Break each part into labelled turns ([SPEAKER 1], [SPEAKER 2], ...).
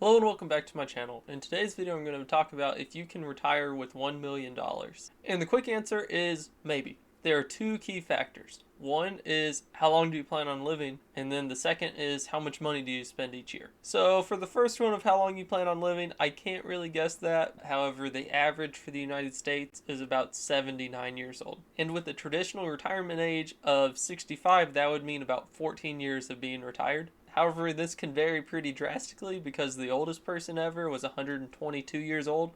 [SPEAKER 1] Hello and welcome back to my channel. In today's video I'm going to talk about if you can retire with $1 million. And the quick answer is maybe. There are two key factors. One is how long do you plan on living, and then the second is how much money do you spend each year. So for the first one of how long you plan on living, I can't really guess that. However, the average for the United States is about 79 years old. And with the traditional retirement age of 65, that would mean about 14 years of being retired. However, this can vary pretty drastically because the oldest person ever was 122 years old.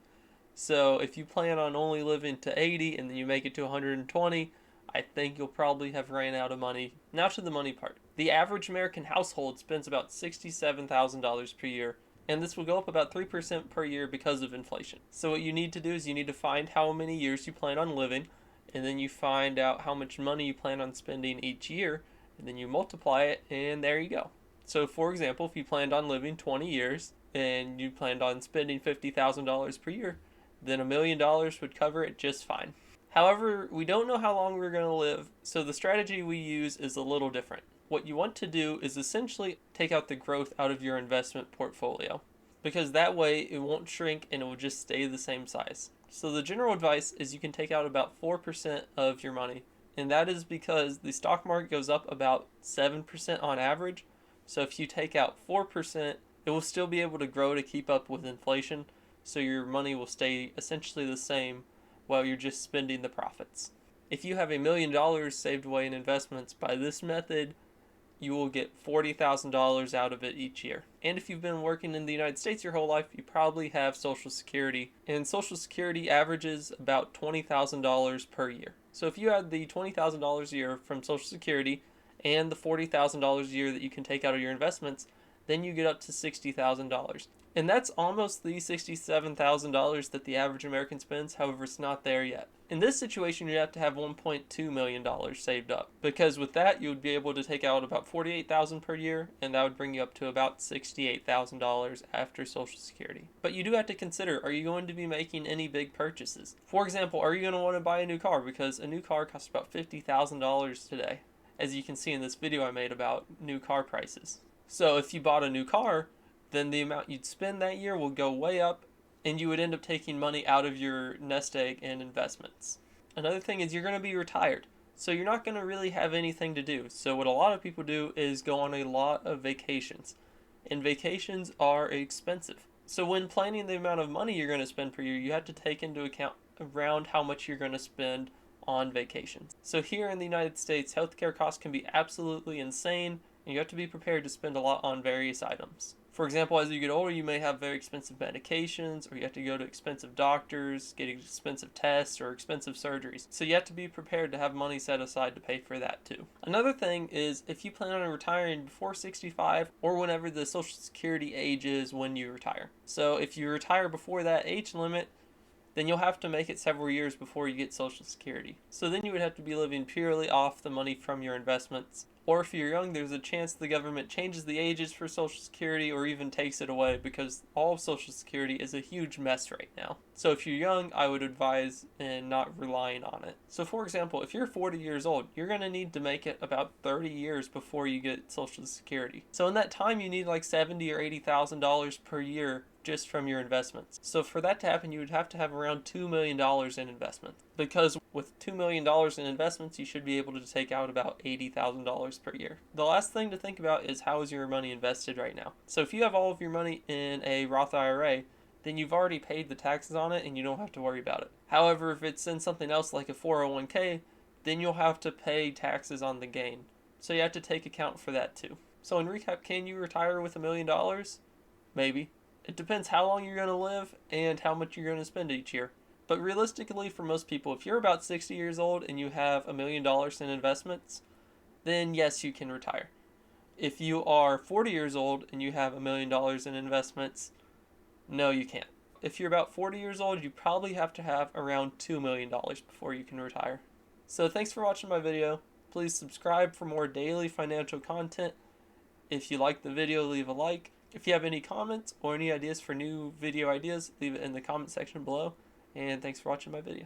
[SPEAKER 1] So if you plan on only living to 80 and then you make it to 120, I think you'll probably have ran out of money. Now to the money part. The average American household spends about $67,000 per year, and this will go up about 3% per year because of inflation. So what you need to do is you need to find how many years you plan on living, and then you find out how much money you plan on spending each year, and then you multiply it, and there you go. So for example, if you planned on living 20 years and you planned on spending $50,000 per year, then $1 million would cover it just fine. However, we don't know how long we're going to live, so the strategy we use is a little different. What you want to do is essentially take out the growth out of your investment portfolio, because that way it won't shrink and it will just stay the same size. So the general advice is you can take out about 4% of your money, and that is because the stock market goes up about 7% on average. So if you take out 4%, it will still be able to grow to keep up with inflation, so your money will stay essentially the same while you're just spending the profits. If you have $1 million saved away in investments by this method, you will get $40,000 out of it each year. And if you've been working in the United States your whole life, you probably have Social Security, and Social Security averages about $20,000 per year. So if you had the $20,000 a year from Social Security and the $40,000 a year that you can take out of your investments, then you get up to $60,000. And that's almost the $67,000 that the average American spends, however, it's not there yet. In this situation, you have to have $1.2 million saved up, because with that, you would be able to take out about $48,000 per year, and that would bring you up to about $68,000 after Social Security. But you do have to consider, are you going to be making any big purchases? For example, are you going to want to buy a new car? Because a new car costs about $50,000 today, as you can see in this video I made about new car prices. So if you bought a new car, then the amount you'd spend that year will go way up, and you would end up taking money out of your nest egg and investments. Another thing is you're going to be retired, so you're not going to really have anything to do. So what a lot of people do is go on a lot of vacations, and vacations are expensive. So when planning the amount of money you're going to spend per year, you have to take into account around how much you're going to spend on vacations. So here in the United States, healthcare costs can be absolutely insane, and you have to be prepared to spend a lot on various items. For example, as you get older, you may have very expensive medications, or you have to go to expensive doctors, get expensive tests, or expensive surgeries. So you have to be prepared to have money set aside to pay for that too. Another thing is if you plan on retiring before 65 or whenever the Social Security age is when you retire. So if you retire before that age limit, then you'll have to make it several years before you get Social Security. So then you would have to be living purely off the money from your investments. Or if you're young, there's a chance the government changes the ages for Social Security or even takes it away, because all of Social Security is a huge mess right now. So if you're young, I would advise in not relying on it. So for example, if you're 40 years old, you're going to need to make it about 30 years before you get Social Security. So in that time, you need like $70,000 or $80,000 per year just from your investments. So for that to happen, you would have to have around $2 million in investments. Because with $2 million in investments, you should be able to take out about $80,000 per year. The last thing to think about is how is your money invested right now. So if you have all of your money in a Roth IRA, then you've already paid the taxes on it and you don't have to worry about it. However, if it's in something else like a 401k, then you'll have to pay taxes on the gain. So you have to take account for that too. So in recap, can you retire with $1 million? Maybe. It depends how long you're going to live and how much you're going to spend each year. But realistically, for most people, if you're about 60 years old and you have $1 million in investments, then yes, you can retire. If you are 40 years old and you have $1 million in investments, no, you can't. If you're about 40 years old, you probably have to have around $2 million before you can retire. So thanks for watching my video. Please subscribe for more daily financial content. If you like the video, leave a like. If you have any comments or any ideas for new video ideas, leave it in the comment section below. And thanks for watching my video.